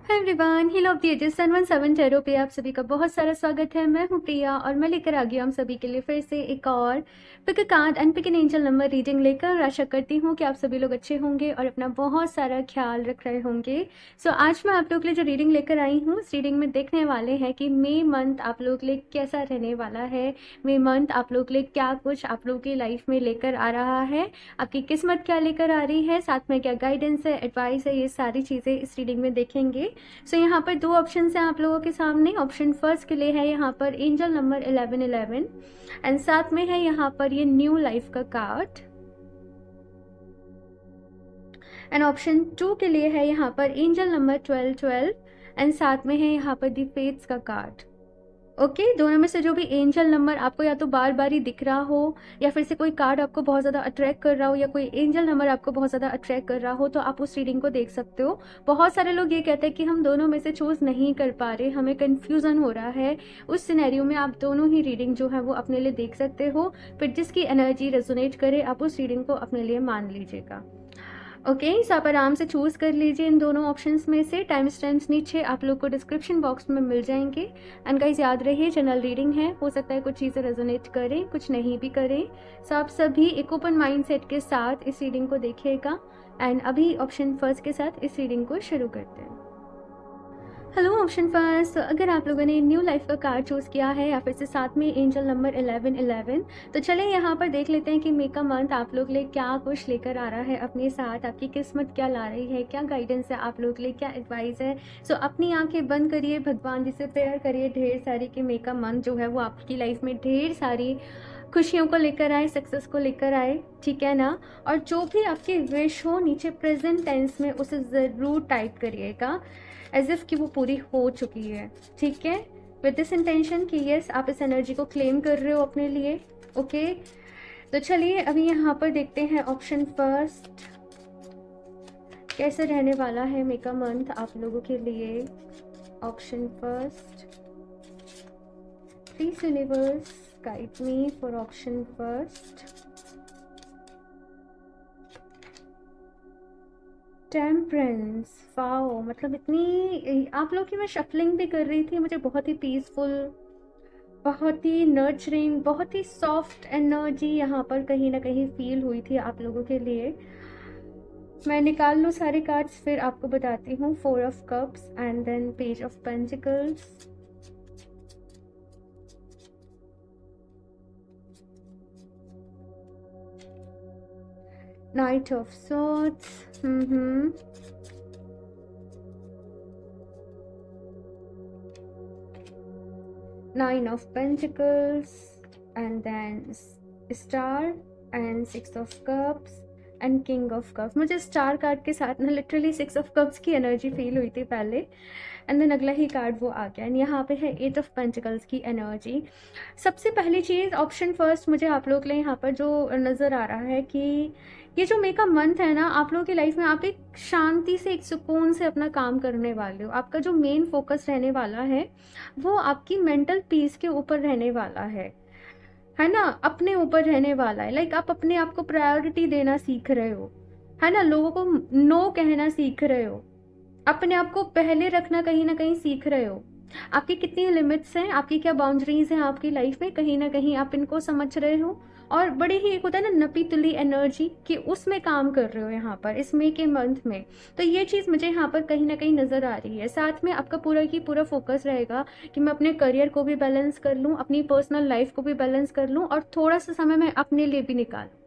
Hi everyone, heal of the ages 717 tarot पे आप सभी का बहुत सारा स्वागत है। मैं हूं प्रिया और मैं लेकर आ गया हम सभी के लिए फिर से एक और pick a card and pick an angel number reading लेकर। आशा करती हूं कि आप सभी लोग अच्छे होंगे और अपना बहुत सारा ख्याल रख रहे होंगे। सो आज मैं आप लोग के लिए जो रीडिंग लेकर आई हूँ, इस रीडिंग में देखने वाले हैं कि मई मंथ आप लोग के लिए कैसा रहने वाला है। मई मंथ आप लोग के लिए क्या कुछ आप लोग की लाइफ में लेकर आ रहा है, आपकी किस्मत क्या लेकर आ रही है, साथ में क्या गाइडेंस है, एडवाइस है, ये सारी चीज़ें इस रीडिंग में देखेंगे। सो यहाँ पर दो ऑप्शन हैं आप लोगों के सामने। ऑप्शन फर्स्ट के लिए है यहाँ पर एंजल नंबर 1111 एंड साथ में है यहाँ पर ये न्यू लाइफ का कार्ड। एंड ऑप्शन 2 के लिए है यहाँ पर एंजल नंबर 1212 एंड साथ में है यहाँ पर दी फेट्स का कार्ड। ओके, दोनों में से जो भी एंजल नंबर आपको या तो बार बार ही दिख रहा हो या फिर से कोई कार्ड आपको बहुत ज़्यादा अट्रैक्ट कर रहा हो या कोई एंजल नंबर आपको बहुत ज़्यादा अट्रैक्ट कर रहा हो तो आप उस रीडिंग को देख सकते हो। बहुत सारे लोग ये कहते हैं कि हम दोनों में से चूज़ नहीं कर पा रहे, हमें कन्फ्यूज़न हो रहा है। उस सिनेरियो में आप दोनों ही रीडिंग जो है वो अपने लिए देख सकते हो, फिर जिसकी एनर्जी रेजोनेट करे आप उस रीडिंग को अपने लिए मान लीजिएगा। ओके, सो आप आराम से चूज़ कर लीजिए इन दोनों ऑप्शंस में से। टाइम स्टैम्प्स नीचे आप लोग को डिस्क्रिप्शन बॉक्स में मिल जाएंगे। एंड गाइस याद रहिए, जनरल रीडिंग है, हो सकता है कुछ चीज़ें रेजोनेट करें, कुछ नहीं भी करें। सो आप सभी एक ओपन माइंड सेट के साथ इस रीडिंग को देखिएगा। एंड अभी ऑप्शन फर्स्ट के साथ इस रीडिंग को शुरू करते हैं। हेलो ऑप्शन फर्स्ट, अगर आप लोगों ने न्यू लाइफ का कार्ड चूज़ किया है या फिर से साथ में एंजल नंबर 1111, तो चलें यहाँ पर देख लेते हैं कि मई का मंथ आप लोग लिए क्या कुछ लेकर आ रहा है अपने साथ, आपकी किस्मत क्या ला रही है, क्या गाइडेंस है आप लोग के लिए, क्या एडवाइस है। सो अपनी आंखें बंद करिए, भगवान जी से प्रेयर करिए ढेर सारी कि मई का मंथ जो है वो आपकी लाइफ में ढेर सारी खुशियों को लेकर आए, सक्सेस को लेकर आए, ठीक है ना। और जो भी आपकी विश हो नीचे प्रेजेंट टेंस में उसे ज़रूर टाइप करिएगा एज इफ़ कि वो पूरी हो चुकी है, ठीक है। विद दिस इंटेंशन कि यस आप इस एनर्जी को क्लेम कर रहे हो अपने लिए। ओके, तो चलिए अभी यहाँ पर देखते हैं ऑप्शन फर्स्ट कैसे रहने वाला है मई का मंथ आप लोगों के लिए। Option first, please universe guide me for option first. Temperance, wow, मतलब इतनी आप लोग की मैं शफलिंग भी कर रही थी, मुझे बहुत ही पीसफुल, बहुत ही नर्चरिंग, बहुत ही सॉफ्ट एनर्जी यहाँ पर कहीं ना कहीं फील हुई थी आप लोगों के लिए। मैं निकाल लूँ सारे कार्ड्स फिर आपको बताती हूँ। 4 of cups and then page of pentacles, knight of swords, Nine of Pentacles and then Star and 6 of Cups and king of cups. मुझे स्टार कार्ड के साथ ना लिटरली 6 ऑफ कप्स की एनर्जी फील हुई थी पहले, एंड देन अगला ही card वो आ गया। एंड यहाँ पे है 8 ऑफ पेंटिकल्स की एनर्जी। सबसे पहली चीज़ ऑप्शन फर्स्ट मुझे आप लोग के लिए यहाँ पर जो नज़र आ रहा है कि ये जो मई का मंथ है ना, आप लोगों की लाइफ में आप एक शांति से, एक सुकून से अपना काम करने वाले हो। आपका जो मेन फोकस रहने वाला है वो आपकी मेंटल पीस के ऊपर रहने वाला है ना, अपने ऊपर रहने वाला है। लाइक आप अपने आप को प्रायोरिटी देना सीख रहे हो, है ना, लोगों को नो कहना सीख रहे हो, अपने आप को पहले रखना कहीं ना कहीं सीख रहे हो। आपकी कितनी लिमिट्स हैं, आपकी क्या बाउंड्रीज हैं आपकी लाइफ में, कहीं ना कहीं आप इनको समझ रहे हो और बड़ी ही एक होता है ना नपी तुली एनर्जी कि उसमें काम कर रहे हो यहाँ पर इस मई के मंथ में। तो ये चीज़ मुझे यहाँ पर कहीं ना कहीं नज़र आ रही है। साथ में आपका पूरा की पूरा फोकस रहेगा कि मैं अपने करियर को भी बैलेंस कर लूँ, अपनी पर्सनल लाइफ को भी बैलेंस कर लूँ और थोड़ा सा समय मैं अपने लिए भी निकालूँ।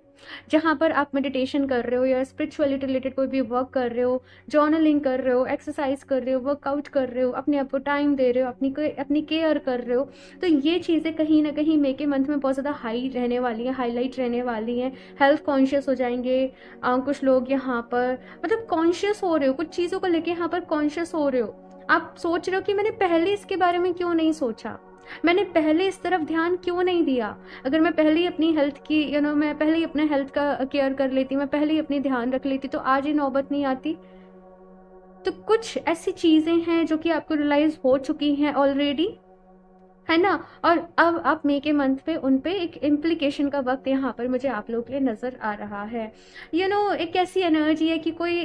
जहाँ पर आप मेडिटेशन कर रहे हो या स्पिरिचुअलिटी रिलेटेड कोई भी वर्क कर रहे हो, जर्नलिंग कर रहे हो, एक्सरसाइज कर रहे हो, वर्कआउट कर रहे हो, अपने आप को टाइम दे रहे हो, अपनी केयर कर रहे हो, तो ये चीज़ें कहीं ना कहीं मई के मंथ में बहुत ज़्यादा हाई रहने वाली हैं, हाईलाइट रहने वाली हैं। हेल्थ कॉन्शियस हो जाएंगे कुछ लोग यहाँ पर, मतलब कॉन्शियस हो रहे हो, कुछ चीज़ों को लेके यहाँ पर कॉन्शियस हो रहे हो। आप सोच रहे हो कि मैंने पहले इसके बारे में क्यों नहीं सोचा, मैंने पहले इस तरफ ध्यान क्यों नहीं दिया। अगर मैं पहले ही अपनी हेल्थ की मैं पहले ही अपने हेल्थ का केयर कर लेती, मैं पहले ही अपनी ध्यान रख लेती, तो आज ये नौबत नहीं आती। तो कुछ ऐसी चीज़ें हैं जो कि आपको रियलाइज हो चुकी हैं ऑलरेडी, है ना। और अब आप मई के मंथ पे उन पे एक इम्प्लीकेशन का वक्त यहाँ पर मुझे आप लोगों के लिए नज़र आ रहा है। एक ऐसी एनर्जी है कि कोई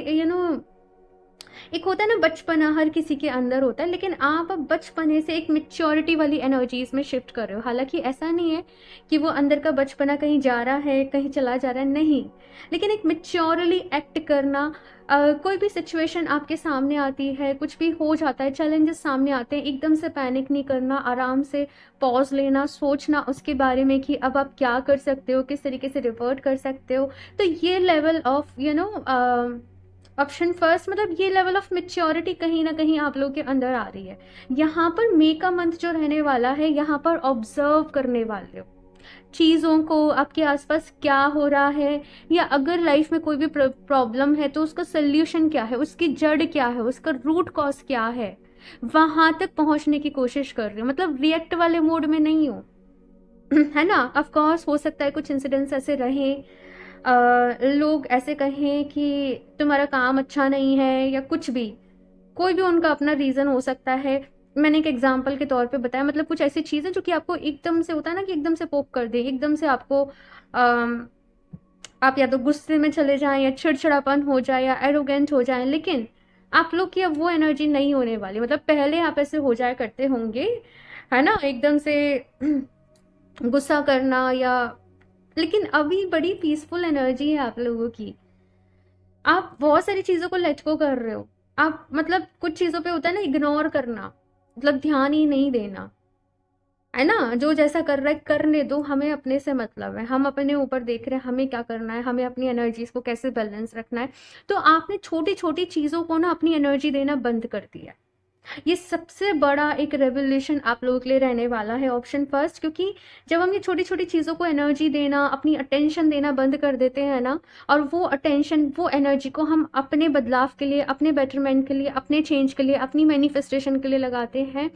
एक होता है ना बचपना, हर किसी के अंदर होता है, लेकिन आप अब बचपने से एक मेच्योरिटी वाली एनर्जीज में शिफ्ट कर रहे हो। हालांकि ऐसा नहीं है कि वो अंदर का बचपना कहीं जा रहा है, कहीं चला जा रहा है, नहीं, लेकिन एक मेच्योरली एक्ट करना। कोई भी सिचुएशन आपके सामने आती है, कुछ भी हो जाता है, चैलेंजेस सामने आते हैं, एकदम से पैनिक नहीं करना, आराम से पॉज लेना, सोचना उसके बारे में कि अब आप क्या कर सकते हो, किस तरीके से रिवर्ट कर सकते हो। तो ये लेवल ऑफ ऑप्शन फर्स्ट, मतलब ये लेवल ऑफ मेच्योरिटी कहीं ना कहीं आप लोगों के अंदर आ रही है। यहाँ पर मे का मंथ जो रहने वाला है, यहाँ पर ऑब्जर्व करने वाले हो चीज़ों को, आपके आसपास क्या हो रहा है, या अगर लाइफ में कोई भी प्रॉब्लम है तो उसका सोल्यूशन क्या है, उसकी जड़ क्या है, उसका रूट कॉज क्या है, वहां तक पहुंचने की कोशिश कर रही हूँ। मतलब रिएक्ट वाले मोड में नहीं हूँ। है ना। ऑफ कोर्स हो सकता है कुछ इंसिडेंट्स ऐसे रहे, लोग ऐसे कहें कि तुम्हारा काम अच्छा नहीं है या कुछ भी, कोई भी उनका अपना रीज़न हो सकता है। मैंने एक एग्जांपल के तौर पे बताया, मतलब कुछ ऐसी चीज़ें जो कि आपको एकदम से होता है ना कि एकदम से पोक कर दे, एकदम से आपको आप या तो गुस्से में चले जाएं, या चिड़चिड़ापन हो जाए, या एरोगेंट हो जाएं। लेकिन आप लोग की अब वो एनर्जी नहीं होने वाली। मतलब पहले आप ऐसे हो जाया करते होंगे, है ना, एकदम से गुस्सा करना या, लेकिन अभी बड़ी पीसफुल एनर्जी है आप लोगों की। आप बहुत सारी चीजों को लेट गो कर रहे हो। आप मतलब कुछ चीजों पे होता है ना इग्नोर करना, मतलब ध्यान ही नहीं देना, है ना। जो जैसा कर रहा है करने दो, हमें अपने से मतलब है, हम अपने ऊपर देख रहे हैं हमें क्या करना है, हमें अपनी एनर्जीज को कैसे बैलेंस रखना है। तो आपने छोटी छोटी चीजों को ना अपनी एनर्जी देना बंद कर दिया। ये सबसे बड़ा एक रेवोल्यूशन आप लोगों के लिए रहने वाला है, ऑप्शन फर्स्ट। क्योंकि जब हम ये छोटी छोटी चीज़ों को एनर्जी देना, अपनी अटेंशन देना बंद कर देते हैं ना, और वो अटेंशन, वो एनर्जी को हम अपने बदलाव के लिए, अपने बेटरमेंट के लिए, अपने चेंज के लिए, अपनी मैनिफेस्टेशन के लिए लगाते हैं,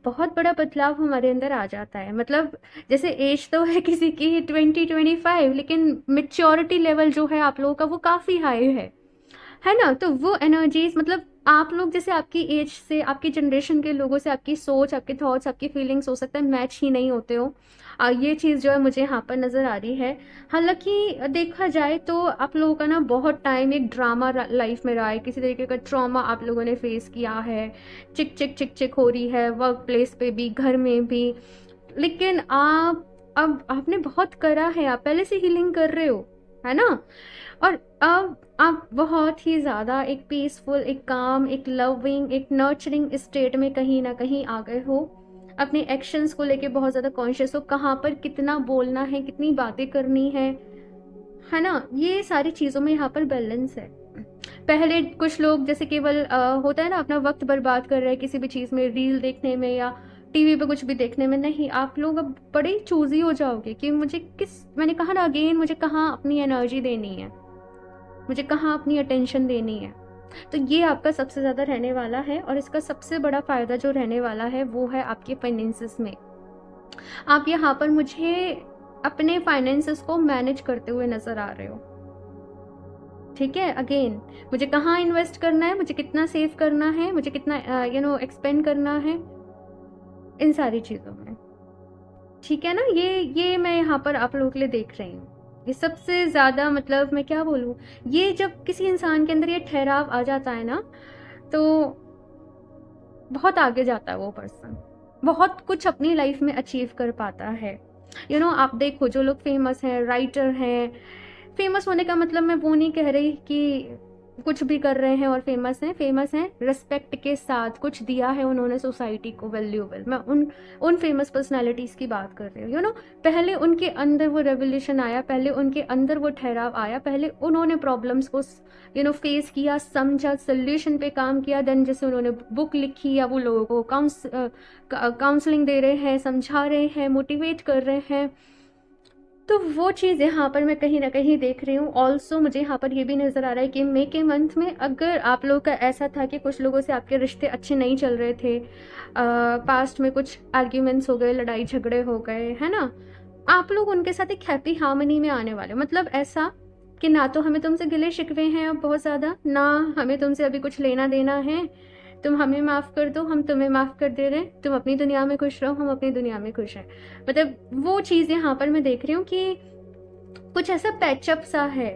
बहुत बड़ा बदलाव हमारे अंदर आ जाता है। मतलब जैसे एज तो है किसी की 20-25, लेकिन मेच्योरिटी लेवल जो है आप लोगों का वो काफ़ी हाई है ना। तो वो एनर्जीज, मतलब आप लोग जैसे आपकी एज से, आपकी जनरेशन के लोगों से आपकी सोच, आपके थॉट्स, आपकी फीलिंग्स हो सकता है मैच ही नहीं होते हो। ये चीज़ जो है मुझे यहाँ पर नज़र आ रही है। हालांकि देखा जाए तो आप लोगों का ना बहुत टाइम एक ड्रामा लाइफ में रहा है, किसी तरीके का ट्रॉमा आप लोगों ने फेस किया है, चिक चिक चिक चिक हो रही है वर्क प्लेस पे भी, घर में भी। लेकिन आप, अब आपने बहुत करा है, आप पहले से हीलिंग कर रहे हो, है ना। और अब आप बहुत ही ज़्यादा एक पीसफुल, एक काम, एक लविंग, एक नर्चरिंग स्टेट में कहीं ना कहीं आ गए हो। अपने एक्शंस को लेके बहुत ज़्यादा कॉन्शियस हो, कहाँ पर कितना बोलना है, कितनी बातें करनी है ना। ये सारी चीज़ों में यहाँ पर बैलेंस है। पहले कुछ लोग जैसे केवल होता है ना अपना वक्त बर्बाद कर रहे हैं किसी भी चीज़ में, रील देखने में या टीवी पे कुछ भी देखने में। नहीं, आप लोग अब बड़े चूजी हो जाओगे कि मुझे किस, मैंने कहा ना अगेन, मुझे कहाँ अपनी एनर्जी देनी है, मुझे कहाँ अपनी अटेंशन देनी है। तो ये आपका सबसे ज़्यादा रहने वाला है, और इसका सबसे बड़ा फ़ायदा जो रहने वाला है वो है आपके फाइनेंसेस में। आप यहाँ पर मुझे अपने फाइनेंसेस को मैनेज करते हुए नज़र आ रहे हो। ठीक है, अगेन मुझे कहाँ इन्वेस्ट करना है, मुझे कितना सेव करना है, मुझे कितना एक्सपेंड करना है, इन सारी चीज़ों में। ठीक है ना। ये मैं यहाँ पर आप लोगों के लिए देख रही हूँ। ये सबसे ज़्यादा, मतलब मैं क्या बोलूँ, ये जब किसी इंसान के अंदर ये ठहराव आ जाता है ना, तो बहुत आगे जाता है वो पर्सन, बहुत कुछ अपनी लाइफ में अचीव कर पाता है। आप देखो जो लोग फेमस हैं, राइटर हैं, फेमस होने का मतलब मैं वो नहीं कह रही कि कुछ भी कर रहे हैं और फेमस हैं रिस्पेक्ट के साथ, कुछ दिया है उन्होंने सोसाइटी को वैल्यूएबल। मैं उन फेमस पर्सनालिटीज़ की बात कर रही हूँ। पहले उनके अंदर वो रेवोल्यूशन आया, पहले उनके अंदर वो ठहराव आया, पहले उन्होंने प्रॉब्लम्स को फेस किया, समझा, सोल्यूशन पे काम किया, देन जैसे उन्होंने बुक लिखी, या वो लोगों को काउंसलिंग दे रहे हैं, समझा रहे हैं, मोटिवेट कर रहे हैं। तो वो चीज़ यहाँ पर मैं कहीं ना कहीं देख रही हूँ। ऑल्सो मुझे यहाँ पर ये भी नज़र आ रहा है कि मई के मंथ में अगर आप लोगों का ऐसा था कि कुछ लोगों से आपके रिश्ते अच्छे नहीं चल रहे थे, पास्ट में कुछ आर्ग्यूमेंट्स हो गए, लड़ाई झगड़े हो गए, है ना, आप लोग उनके साथ एक हैप्पी हार्मनी में आने वाले। मतलब ऐसा कि ना तो हमें तुमसे गिले शिकवे हैं अब बहुत ज़्यादा, ना हमें तुमसे अभी कुछ लेना देना है, तुम हमें माफ़ कर दो, हम तुम्हें माफ़ कर दे रहे हैं, तुम अपनी दुनिया में खुश रहो, हम अपनी दुनिया में खुश हैं। मतलब वो चीज़ यहाँ पर मैं देख रही हूँ कि कुछ ऐसा पैचअप सा है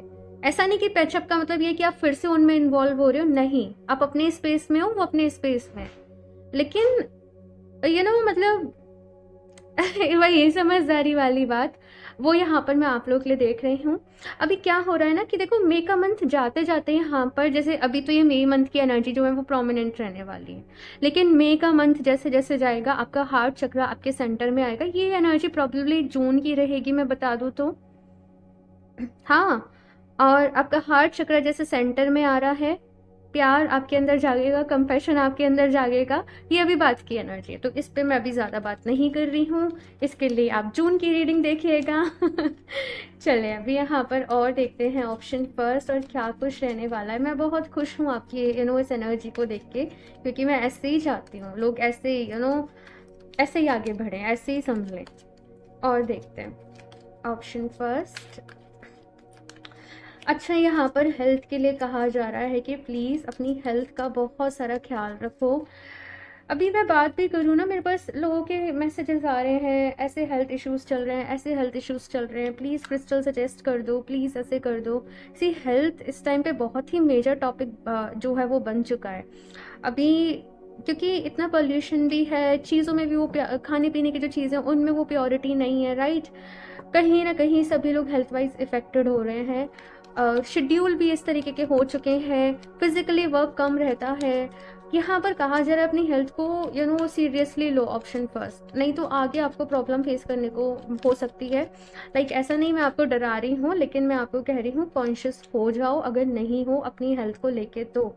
ऐसा नहीं कि पैचअप का मतलब ये कि आप फिर से उनमें इन्वॉल्व हो रहे हो, नहीं, आप अपने स्पेस में हो, वो अपने स्पेस में, लेकिन मतलब वही समझदारी वाली बात, वो यहाँ पर मैं आप लोग के लिए देख रही हूँ। अभी क्या हो रहा है ना कि देखो, मई का मंथ जाते जाते यहाँ पर, जैसे अभी तो ये मई मंथ की एनर्जी जो है वो प्रोमिनेंट रहने वाली है, लेकिन मई का मंथ जैसे जैसे जाएगा आपका हार्ट चक्र आपके सेंटर में आएगा। ये एनर्जी प्रॉब्लली जून की रहेगी, मैं बता दूँ तो। हाँ, और आपका हार्ट चक्र जैसे सेंटर में आ रहा है, प्यार आपके अंदर जागेगा, कंपैशन आपके अंदर जागेगा। ये अभी बात की एनर्जी है, तो इस पे मैं अभी ज़्यादा बात नहीं कर रही हूँ, इसके लिए आप जून की रीडिंग देखिएगा। चले अभी यहाँ पर और देखते हैं ऑप्शन फर्स्ट और क्या कुछ रहने वाला है। मैं बहुत खुश हूँ आपकी इस एनर्जी को देख के, क्योंकि मैं ऐसे ही चाहती हूँ लोग ऐसे ही ऐसे ही आगे बढ़ें, ऐसे ही संभलें। और देखते हैं ऑप्शन फर्स्ट। अच्छा, यहाँ पर हेल्थ के लिए कहा जा रहा है कि प्लीज़ अपनी हेल्थ का बहुत सारा ख्याल रखो। अभी मैं बात भी करूँ ना, मेरे पास लोगों के मैसेजेस आ रहे हैं, ऐसे हेल्थ इश्यूज़ चल रहे हैं, ऐसे हेल्थ इश्यूज़ चल रहे हैं, प्लीज़ क्रिस्टल सजेस्ट कर दो, प्लीज़ ऐसे कर दो। सी, हेल्थ इस टाइम पे बहुत ही मेजर टॉपिक जो है वो बन चुका है अभी, क्योंकि इतना पोल्यूशन भी है, चीज़ों में भी वो खाने पीने की जो चीज़ें उनमें वो प्योरिटी नहीं है, राइट। कहीं ना कहीं सभी लोग हेल्थ वाइज इफ़ेक्टेड हो रहे हैं, शेड्यूल भी इस तरीके के हो चुके हैं, फिजिकली वर्क कम रहता है। यहाँ पर कहा जा रहा है अपनी हेल्थ को सीरियसली लो, ऑप्शन फर्स्ट, नहीं तो आगे आपको प्रॉब्लम फेस करने को हो सकती है। लाइक ऐसा नहीं मैं आपको डरा रही हूँ, लेकिन मैं आपको कह रही हूँ कॉन्शियस हो जाओ अगर नहीं हो अपनी हेल्थ को लेके तो।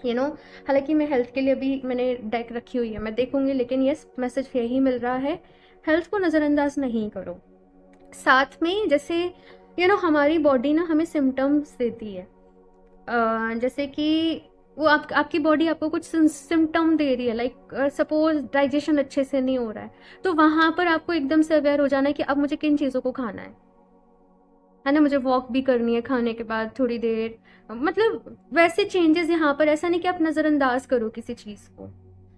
हालांकि मैं हेल्थ के लिए अभी मैंने डेक रखी हुई है, मैं देखूंगी, लेकिन यस मैसेज यही मिल रहा है, हेल्थ को नज़रअंदाज नहीं करो। साथ में जैसे हमारी बॉडी ना हमें सिम्टम्स देती है, जैसे कि वो आपकी बॉडी आपको कुछ सिम्टम दे रही है, लाइक सपोज डाइजेशन अच्छे से नहीं हो रहा है, तो वहां पर आपको एकदम से अवेयर हो जाना है कि अब मुझे किन चीज़ों को खाना है ना, मुझे वॉक भी करनी है खाने के बाद थोड़ी देर, मतलब वैसे चेंजेस यहाँ पर। ऐसा नहीं कि आप नज़रअंदाज करो किसी चीज़ को,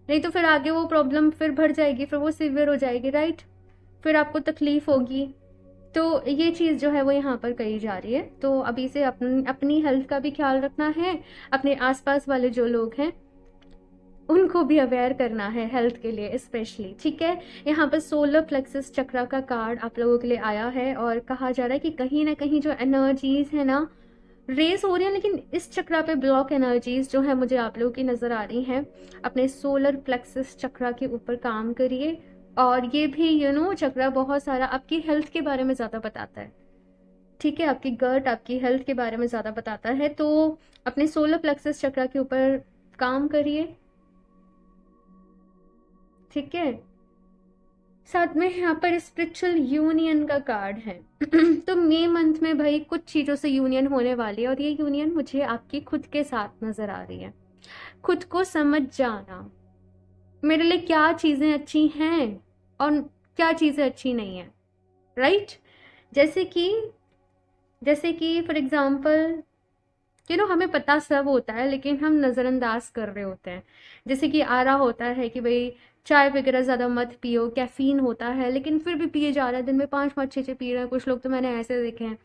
नहीं तो फिर आगे वो प्रॉब्लम फिर बढ़ जाएगी, फिर वो सीवियर हो जाएगी, राइट, फिर आपको तकलीफ होगी। तो ये चीज़ जो है वो यहाँ पर कही जा रही है, तो अभी से अपनी हेल्थ का भी ख्याल रखना है, अपने आसपास वाले जो लोग हैं उनको भी अवेयर करना है हेल्थ के लिए स्पेशली, ठीक है। यहाँ पर सोलर प्लेक्सस चक्रा का कार्ड आप लोगों के लिए आया है, और कहा जा रहा है कि कहीं ना कहीं जो एनर्जीज है ना रेस हो रही है, लेकिन इस चक्रा पे ब्लॉक एनर्जीज जो है मुझे आप लोगों की नज़र आ रही हैं। अपने सोलर प्लेक्सस चक्रा के ऊपर काम करिए, और ये भी चक्रा बहुत सारा आपकी हेल्थ के बारे में ज़्यादा बताता है, ठीक है, आपकी गट आपकी हेल्थ के बारे में ज़्यादा बताता है, तो अपने सोलर प्लेक्सस चक्रा के ऊपर काम करिए, ठीक है। साथ में यहाँ पर स्पिरिचुअल यूनियन का कार्ड है। तो मई मंथ में भाई कुछ चीज़ों से यूनियन होने वाली है, और ये यूनियन मुझे आपकी खुद के साथ नज़र आ रही है। खुद को समझ जाना, मेरे लिए क्या चीज़ें अच्छी हैं और क्या चीज़ें अच्छी नहीं है, राइट। जैसे कि फॉर एग्जाम्पल हमें पता सब होता है, लेकिन हम नज़रअंदाज कर रहे होते हैं। जैसे कि आ रहा होता है कि भाई चाय वगैरह ज़्यादा मत पियो, कैफीन होता है, लेकिन फिर भी पिए जा रहा है, दिन में 5-5 6 पी रहे हैं, कुछ लोग तो मैंने ऐसे देखे हैं।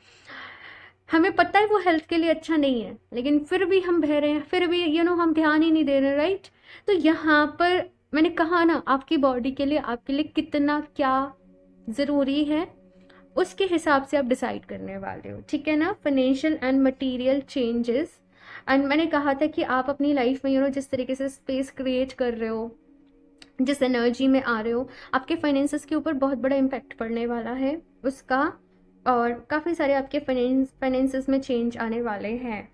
हमें पता है वो हेल्थ के लिए अच्छा नहीं है, लेकिन फिर भी हम बह रहे हैं, फिर भी हम ध्यान ही नहीं दे रहे, राइट। तो यहाँ पर मैंने कहा ना, आपकी बॉडी के लिए आपके लिए कितना क्या ज़रूरी है उसके हिसाब से आप डिसाइड करने वाले हो, ठीक है ना। Financial and material changes, and मैंने कहा था कि आप अपनी लाइफ में जिस तरीके से स्पेस क्रिएट कर रहे हो, जिस एनर्जी में आ रहे हो, आपके फाइनेंसेस के ऊपर बहुत बड़ा इम्पैक्ट पड़ने वाला है उसका, और काफ़ी सारे आपके फाइनेंसेस में चेंज आने वाले हैं।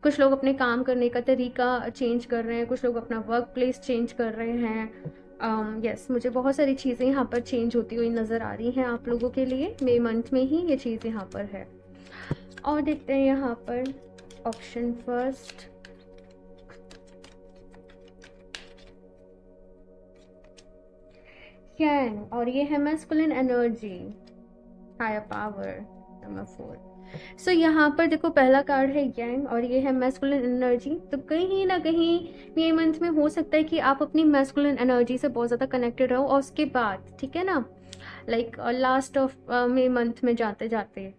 कुछ लोग अपने काम करने का तरीका चेंज कर रहे हैं, कुछ लोग अपना वर्क प्लेस चेंज कर रहे हैं। यस, मुझे बहुत सारी चीज़ें यहाँ पर चेंज होती हुई नज़र आ रही हैं आप लोगों के लिए, मई मंथ में ही ये चीज़ यहाँ पर है। और देखते हैं यहाँ पर ऑप्शन फर्स्ट। कैन, और ये है masculine energy, higher power, number 4। So यहाँ पर देखो पहला कार्ड है यांग, और ये है मैस्कुलिन एनर्जी। तो कहीं ना कहीं ये मंथ में हो सकता है कि आप अपनी मैस्कुलिन एनर्जी से बहुत ज़्यादा कनेक्टेड रहो, और उसके बाद ठीक है ना, like last of May month में जाते जाते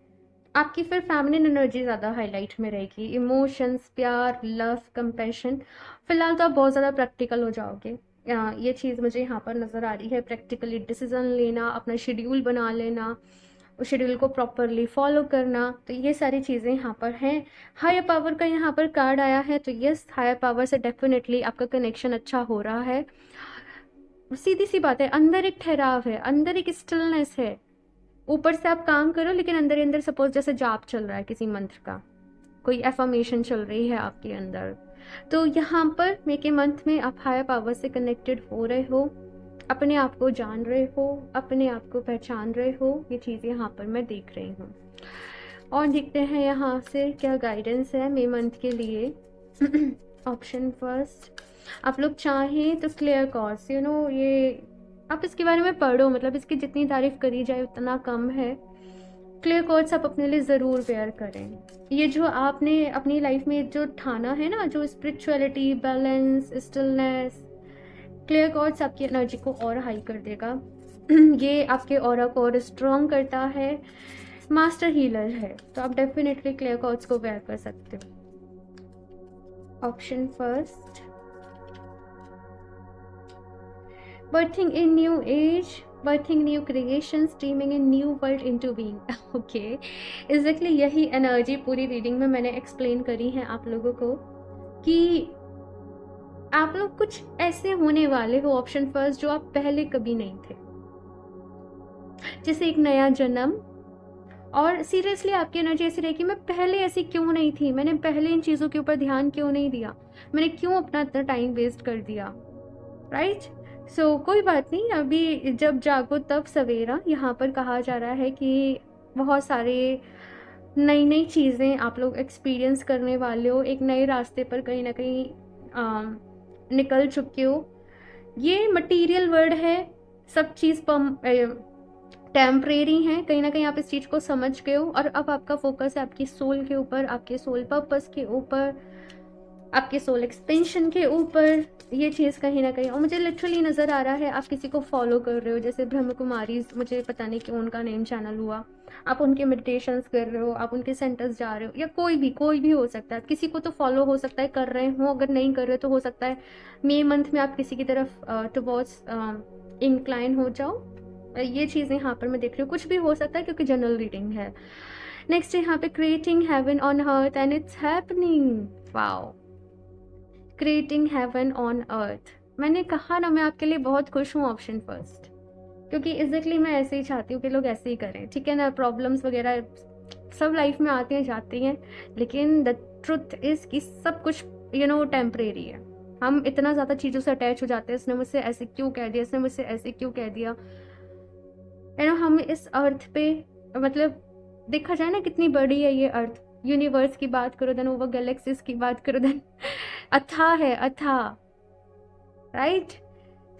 आपकी फिर फेमिनिन एनर्जी ज़्यादा हाईलाइट में रहेगी, इमोशंस, प्यार, लव, कंपैशन। फिलहाल तो आप बहुत ज़्यादा प्रैक्टिकल हो जाओगे, ये चीज़ मुझे यहाँ पर नज़र आ रही है। प्रैक्टिकली डिसीजन लेना, अपना शेड्यूल बना लेना, उस शेड्यूल को प्रॉपरली फॉलो करना, तो ये सारी चीज़ें यहाँ पर हैं। हायर पावर का यहाँ पर कार्ड आया है, तो यस, हायर पावर से डेफिनेटली आपका कनेक्शन अच्छा हो रहा है। सीधी सी बात है, अंदर एक ठहराव है, अंदर एक स्टिलनेस है। ऊपर से आप काम करो लेकिन अंदर ही अंदर सपोज जैसे जाप चल रहा है किसी मंत्र का, कोई एफर्मेशन चल रही है आपके अंदर, तो यहाँ पर मे के मंथ में आप हायर पावर से कनेक्टेड हो रहे हो, अपने आप को जान रहे हो, अपने आप को पहचान रहे हो। ये चीज़ यहाँ पर मैं देख रही हूँ। और देखते हैं यहाँ से क्या गाइडेंस है मई मंथ के लिए। ऑप्शन फर्स्ट, आप लोग चाहें तो क्लियर कॉर्ड्स, ये आप इसके बारे में पढ़ो, मतलब इसकी जितनी तारीफ करी जाए उतना कम है। क्लियर कॉर्ड्स आप अपने लिए ज़रूर वेयर करें। ये जो आपने अपनी लाइफ में जो ठाना है ना, जो spirituality, balance, stillness, clear cords आपकी एनर्जी को और हाई कर देगा। ये आपके ऑरा को और स्ट्रॉन्ग करता है, मास्टर हीलर है, तो आप डेफिनेटली क्लियर कॉर्ड्स को वेयर कर सकते हो। Option first, birthing in new age, birthing new creations, dreaming in new world into being. Okay, exactly यही एनर्जी पूरी रीडिंग में मैंने एक्सप्लेन करी है आप लोगों को कि आप लोग कुछ ऐसे होने वाले हो, ऑप्शन फर्स्ट, जो आप पहले कभी नहीं थे, जैसे एक नया जन्म। और सीरियसली आपकी एनर्जी ऐसी रहेगी, मैं पहले ऐसी क्यों नहीं थी, मैंने पहले इन चीज़ों के ऊपर ध्यान क्यों नहीं दिया, मैंने क्यों अपना इतना टाइम वेस्ट कर दिया, राइट। सो कोई बात नहीं, अभी जब जागो तब सवेरा। यहाँ पर कहा जा रहा है कि बहुत सारे नई नई चीज़ें आप लोग एक्सपीरियंस करने वाले हो, एक नए रास्ते पर कहीं ना कहीं निकल चुके हो। ये मटेरियल वर्ड है, सब चीज़ टेम्परेरी है, कहीं ना कहीं आप इस चीज़ को समझ गए हो, और अब आपका फोकस है आपकी सोल के ऊपर, आपके सोल पर्पस के ऊपर, आपके सोल एक्सपेंशन के ऊपर। ये चीज़ कहीं ना कहीं, और मुझे लिटरली नज़र आ रहा है आप किसी को फॉलो कर रहे हो, जैसे ब्रह्म कुमारी, मुझे पता नहीं क्यों उनका नेम चैनल हुआ, आप उनके मेडिटेशंस कर रहे हो, आप उनके सेंटर्स जा रहे हो, या कोई भी हो सकता है, किसी को तो फॉलो हो सकता है कर रहे हो, अगर नहीं कर रहे तो हो सकता है मई मंथ में आप किसी की तरफ टुवर्ड्स इंक्लाइन हो जाओ। ये चीज़ें यहाँ पर मैं देख रही हूँ, कुछ भी हो सकता है क्योंकि जनरल रीडिंग है। नेक्स्ट यहाँ पे creating heaven on earth and it's happening. Wow, creating heaven on earth, मैंने कहा ना मैं आपके लिए बहुत खुश हूँ ऑप्शन फर्स्ट, क्योंकि एग्जैक्टली मैं ऐसे ही चाहती हूँ कि लोग ऐसे ही करें, ठीक है ना। प्रॉब्लम्स वगैरह सब लाइफ में आती हैं जाती हैं, लेकिन द ट्रुथ इज कि सब कुछ टेम्परेरी है। हम इतना ज़्यादा चीज़ों से अटैच हो जाते हैं, इसने मुझसे ऐसे क्यों कह दिया, इसने मुझसे ऐसे क्यों कह दिया, हम इस अर्थ पे, मतलब देखा जाए ना कितनी बड़ी है ये अर्थ, यूनिवर्स की बात करो देन, ओवर गैलेक्सीज की बात करो देन, अथाह है, अथाह, राइट।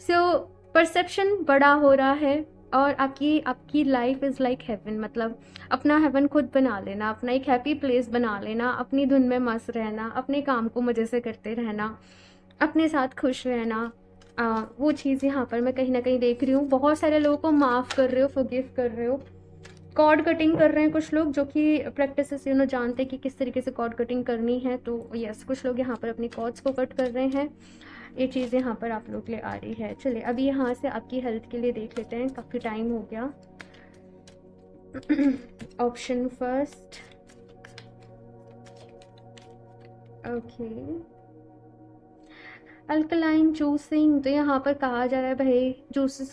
सो परसेप्शन बड़ा हो रहा है, और आपकी लाइफ इज़ लाइक हेवन, मतलब अपना हेवन खुद बना लेना, अपना एक हैप्पी प्लेस बना लेना, अपनी धुन में मस्त रहना, अपने काम को मज़े से करते रहना, अपने साथ खुश रहना। वो चीज़ यहाँ पर मैं कहीं ना कहीं देख रही हूँ। बहुत सारे लोगों को माफ़ कर रहे हो, फॉरगिव कर रहे हो, कॉर्ड कटिंग कर रहे हैं कुछ लोग, जो कि प्रैक्टिस से जानते हैं कि किस तरीके से कॉर्ड कटिंग करनी है, तो यस, कुछ लोग यहाँ पर अपनी कॉर्ड्स को कट कर रहे हैं। ये चीज़ यहाँ पर आप लोग के लिए आ रही है। चलिए अभी यहाँ से आपकी हेल्थ के लिए देख लेते हैं, काफ़ी टाइम हो गया। Option first, okay, alkaline juicing, तो यहाँ पर कहा जा रहा है भाई जूसेस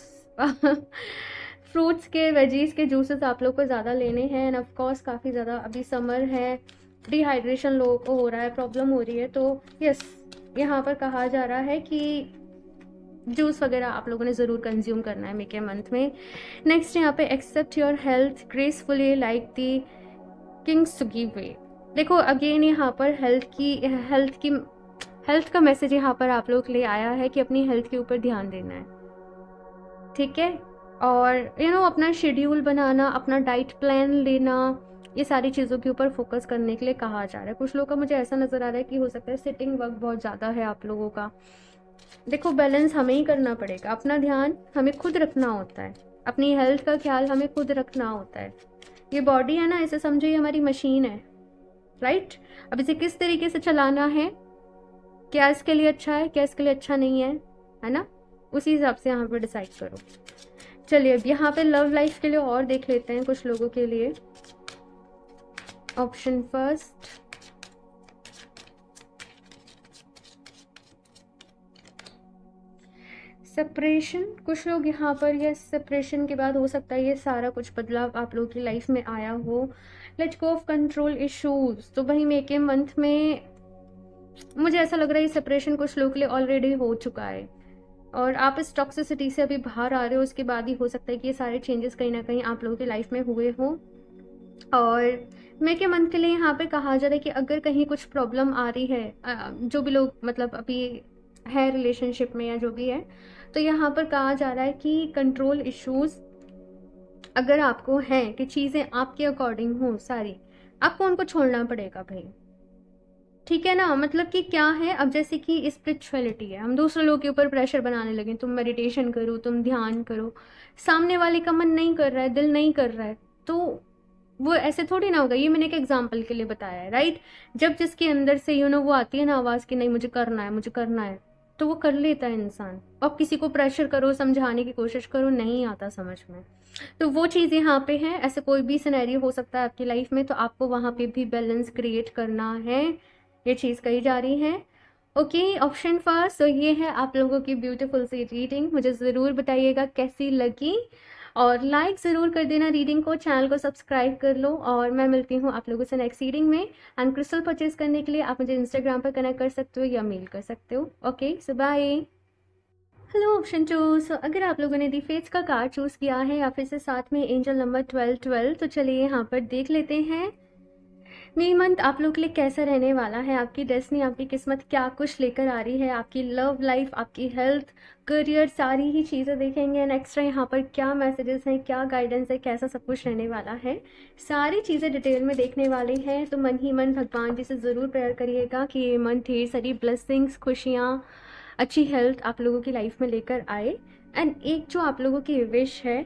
फ्रूट्स के, वेजीज के जूसेस आप लोग को ज़्यादा लेने हैं, एंड ऑफ कोर्स काफ़ी ज़्यादा अभी समर है, डिहाइड्रेशन लोगों को हो रहा है, प्रॉब्लम हो रही है, तो यस, यहाँ पर कहा जा रहा है कि जूस वगैरह आप लोगों ने ज़रूर कंज्यूम करना है मई के मंथ में। नेक्स्ट यहाँ पे accept your health gracefully like the kings to give way. देखो अगेन यहाँ पर हेल्थ का मैसेज यहाँ पर आप लोग के लिए आया है कि अपनी हेल्थ के ऊपर ध्यान देना है, ठीक है। और अपना शेड्यूल बनाना, अपना डाइट प्लान लेना, ये सारी चीज़ों के ऊपर फोकस करने के लिए कहा जा रहा है। कुछ लोगों का मुझे ऐसा नज़र आ रहा है कि हो सकता है सिटिंग वर्क बहुत ज़्यादा है आप लोगों का। देखो बैलेंस हमें ही करना पड़ेगा, अपना ध्यान हमें खुद रखना होता है, अपनी हेल्थ का ख्याल हमें खुद रखना होता है। ये बॉडी है ना, इसे समझो ये हमारी मशीन है, राइट। अब इसे किस तरीके से चलाना है, क्या इसके लिए अच्छा है, क्या इसके लिए अच्छा नहीं है ना, उसी हिसाब से यहाँ पर डिसाइड करो। चलिए अब यहाँ पे लव लाइफ के लिए और देख लेते हैं कुछ लोगों के लिए। Option first, separation. कुछ लोग यहाँ पर ये सेपरेशन के बाद हो सकता है ये सारा कुछ बदलाव आप लोगों की लाइफ में आया हो। Let's go of control issues. तो वही मे के मंथ में मुझे ऐसा लग रहा है ये सेपरेशन कुछ लोगों के लिए ऑलरेडी हो चुका है और आप इस टॉक्सिसिटी से अभी बाहर आ रहे हो। उसके बाद ही हो सकता है कि ये सारे चेंजेस कहीं ना कहीं आप लोगों की लाइफ में हुए हो। और मे के मंथ के लिए यहाँ पे कहा जा रहा है कि अगर कहीं कुछ प्रॉब्लम आ रही है, जो भी लोग मतलब अभी है रिलेशनशिप में या जो भी है, तो यहाँ पर कहा जा रहा है कि कंट्रोल इश्यूज अगर आपको है कि चीज़ें आपके अकॉर्डिंग हो सारी, आपको उनको छोड़ना पड़ेगा भाई, ठीक है ना। मतलब कि क्या है, अब जैसे कि स्पिरिचुअलिटी है, हम दूसरे लोगों के ऊपर प्रेशर बनाने लगे, तुम मेडिटेशन करो, तुम ध्यान करो, सामने वाले का मन नहीं कर रहा है, दिल नहीं कर रहा है, तो वो ऐसे थोड़ी ना होगा। ये मैंने एक एग्जाम्पल के लिए बताया है, राइट। जब जिसके अंदर से वो आती है ना आवाज़ की नहीं मुझे करना है, मुझे करना है, तो वो कर लेता है इंसान। और किसी को प्रेशर करो, समझाने की कोशिश करो, नहीं आता समझ में। तो वो चीज़ यहाँ पे है। ऐसे कोई भी सिनेरियो हो सकता है आपकी लाइफ में, तो आपको वहाँ पे भी बैलेंस क्रिएट करना है, ये चीज़ कही जा रही है। Okay, option first. तो ये है आप लोगों की ब्यूटीफुल सी रीडिंग। मुझे ज़रूर बताइएगा कैसी लगी और लाइक ज़रूर कर देना रीडिंग को, चैनल को सब्सक्राइब कर लो। और मैं मिलती हूँ आप लोगों से नेक्स्ट रीडिंग में। एंड क्रिस्टल परचेज करने के लिए आप मुझे इंस्टाग्राम पर कनेक्ट कर सकते हो या मेल कर सकते हो। ओके, सो बाय। Hello option choose. अगर आप लोगों ने दी फेट्स का कार्ड चूज़ किया है या फिर से साथ में एंजल नंबर 1212, तो चलिए यहाँ पर देख लेते हैं मई मंथ आप लोग के लिए कैसा रहने वाला है। आपकी डेस्टिनी, आपकी किस्मत क्या कुछ लेकर आ रही है, आपकी लव लाइफ, आपकी हेल्थ, करियर, सारी ही चीज़ें देखेंगे। एंड एक्स्ट्रा यहाँ पर क्या मैसेजेस हैं, क्या गाइडेंस है, कैसा सब कुछ रहने वाला है, सारी चीज़ें डिटेल में देखने वाले हैं। तो मन ही मन भगवान जी से ज़रूर प्रेयर करिएगा कि ये मंथ ढेर सारी ब्लेसिंग्स, खुशियाँ, अच्छी हेल्थ आप लोगों की लाइफ में लेकर आए। एंड एक जो आप लोगों की विश है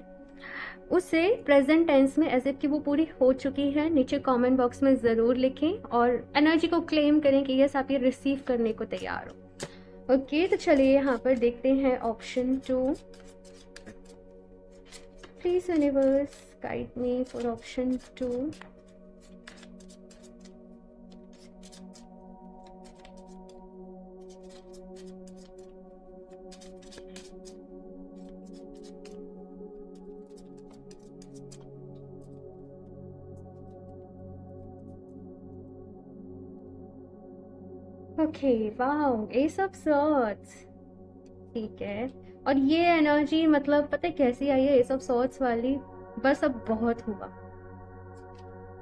उसे प्रेजेंट टेंस में एज इफ कि वो पूरी हो चुकी है नीचे कमेंट बॉक्स में ज़रूर लिखें और एनर्जी को क्लेम करें कि यस आप ये रिसीव करने को तैयार हो। ओके, तो चलिए यहाँ पर देखते हैं option 2। Please universe guide me for option 2। Okay, wow, S of swords, ठीक है। और ये एनर्जी मतलब पता है कैसी आई है एस ऑफ सॉर्ड्स वाली, बस अब बहुत हुआ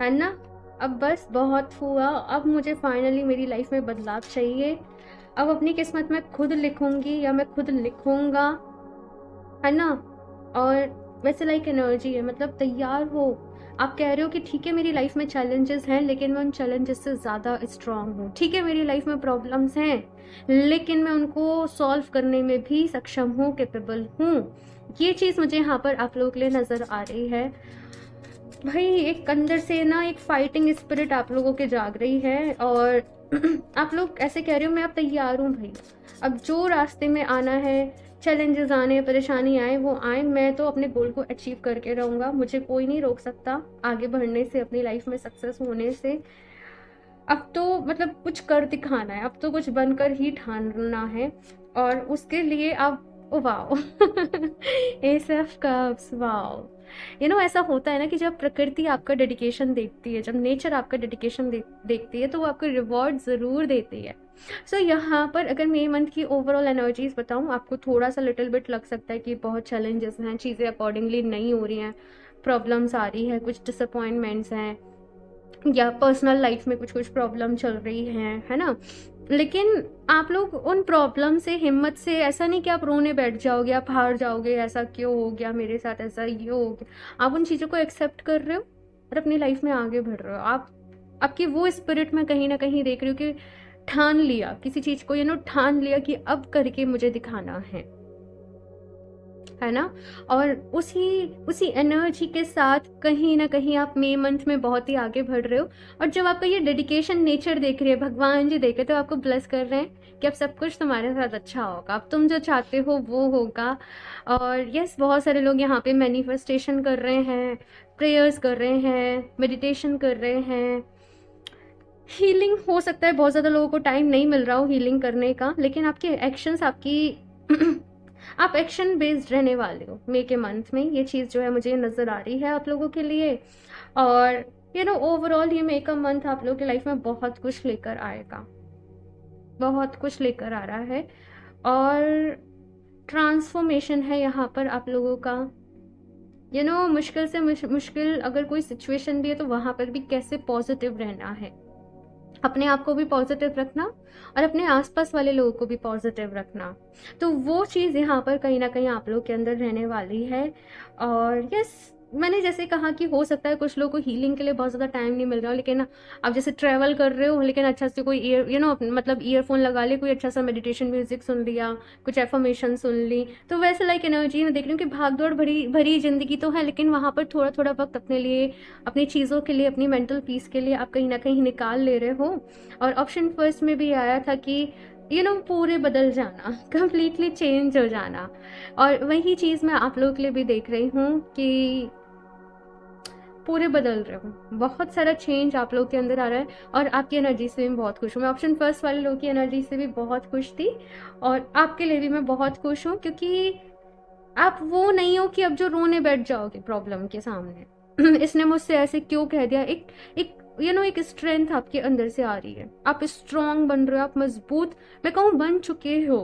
है ना, अब बस बहुत हुआ। अब मुझे फाइनली मेरी लाइफ में बदलाव चाहिए। अब अपनी किस्मत में खुद लिखूंगी या मैं खुद लिखूंगा, है ना। और वैसे लाइक एनर्जी है, मतलब तैयार हो। आप कह रहे हो कि ठीक है मेरी लाइफ में चैलेंजेस हैं लेकिन मैं उन चैलेंजेस से ज़्यादा स्ट्रांग हूँ। ठीक है मेरी लाइफ में प्रॉब्लम्स हैं लेकिन मैं उनको सॉल्व करने में भी सक्षम हूँ, कैपेबल हूँ। ये चीज़ मुझे यहाँ पर आप लोगों के लिए नज़र आ रही है। भाई एक अंदर से ना एक फाइटिंग स्पिरिट आप लोगों के जाग रही है और आप लोग ऐसे कह रहे हो मैं अब तैयार हूँ भाई। अब जो रास्ते में आना है, चैलेंजेस आने, परेशानी आए वो आए, मैं तो अपने गोल को अचीव करके रहूँगा। मुझे कोई नहीं रोक सकता आगे बढ़ने से, अपनी लाइफ में सक्सेस होने से। अब तो मतलब कुछ कर दिखाना है, अब तो कुछ बनकर ही ठानना है। और उसके लिए अब wow S of cups, wow. ऐसा होता है ना कि जब प्रकृति आपका डेडिकेशन देखती है, जब नेचर आपका डेडिकेशन देखती है तो वो आपको रिवॉर्ड ज़रूर देती है। सो यहाँ पर अगर मई मंथ की ओवरऑल एनर्जीज बताऊँ, आपको थोड़ा सा लिटिल बिट लग सकता है कि बहुत चैलेंजेस हैं, चीज़ें अकॉर्डिंगली नहीं हो रही हैं, प्रॉब्लम्स आ रही है, कुछ डिसअपॉइंटमेंट्स हैं या पर्सनल लाइफ में कुछ कुछ प्रॉब्लम चल रही है ना। लेकिन आप लोग उन प्रॉब्लम से, हिम्मत से, ऐसा नहीं कि आप रोने बैठ जाओगे, आप हार जाओगे, ऐसा क्यों हो गया मेरे साथ, ऐसा ये हो गया। आप उन चीज़ों को एक्सेप्ट कर रहे हो और अपनी लाइफ में आगे बढ़ रहे हो। आप आपकी वो स्पिरिट में कहीं ना कहीं देख रही हो कि ठान लिया किसी चीज़ को, ठान लिया कि अब करके मुझे दिखाना है। है ना। और उसी उसी एनर्जी के साथ कहीं ना कहीं आप मई मंथ में बहुत ही आगे बढ़ रहे हो। और जब आपका ये डेडिकेशन नेचर देख रहे हैं, भगवान जी देख रहे, तो आपको ब्लेस कर रहे हैं कि अब सब कुछ तुम्हारे साथ अच्छा होगा, अब तुम जो चाहते हो वो होगा। और यस, बहुत सारे लोग यहाँ पे मैनिफेस्टेशन कर रहे हैं, प्रेयर्स कर रहे हैं, मेडिटेशन कर रहे हैं। हीलिंग हो सकता है बहुत ज़्यादा लोगों को टाइम नहीं मिल रहा हो हीलिंग करने का, लेकिन आपके एक्शंस, आपकी आप एक्शन बेस्ड रहने वाले हो मई के मंथ में। ये चीज़ जो है मुझे नज़र आ रही है आप लोगों के लिए। और ओवरऑल ये मई का मंथ आप लोगों की लाइफ में बहुत कुछ लेकर आएगा, बहुत कुछ लेकर आ रहा है। और ट्रांसफॉर्मेशन है यहाँ पर आप लोगों का। मुश्किल से मुश्किल अगर कोई सिचुएशन भी है तो वहाँ पर भी कैसे पॉजिटिव रहना है, अपने आप को भी पॉजिटिव रखना और अपने आसपास वाले लोगों को भी पॉजिटिव रखना। तो वो चीज़ यहाँ पर कहीं ना कहीं आप लोग के अंदर रहने वाली है। और यस, मैंने जैसे कहा कि हो सकता है कुछ लोगों को हीलिंग के लिए बहुत ज़्यादा टाइम नहीं मिल रहा हो, लेकिन आप जैसे ट्रैवल कर रहे हो, लेकिन अच्छा से कोई मतलब ईयरफोन लगा ले, कोई अच्छा सा मेडिटेशन म्यूजिक सुन लिया, कुछ एफर्मेशन सुन ली, तो वैसे लाइक एनर्जी में देख रही हूँ कि भाग दौड़ भरी भरी जिंदगी तो है, लेकिन वहाँ पर थोड़ा थोड़ा वक्त अपने लिए, अपनी चीज़ों के लिए, अपनी मेंटल पीस के लिए आप कहीं ना कहीं निकाल ले रहे हो। और ऑप्शन फर्स्ट में भी आया था कि पूरे बदल जाना, कंप्लीटली चेंज हो जाना। और वही चीज़ मैं आप लोगों के लिए भी देख रही हूँ कि पूरे बदल रहे हो, बहुत सारा चेंज आप लोग के अंदर आ रहा है। और आपकी एनर्जी से भी बहुत खुश हूँ मैं, ऑप्शन फर्स्ट वाले लोगों की एनर्जी से भी बहुत खुश थी, और आपके लिए भी मैं बहुत खुश हूँ, क्योंकि आप वो नहीं हो कि अब जो रोने बैठ जाओगे प्रॉब्लम के सामने इसने मुझसे ऐसे क्यों कह दिया। एक एक एक स्ट्रेंथ आपके अंदर से आ रही है, आप स्ट्रांग बन रहे हो, आप मजबूत, मैं कहूँ बन चुके हो।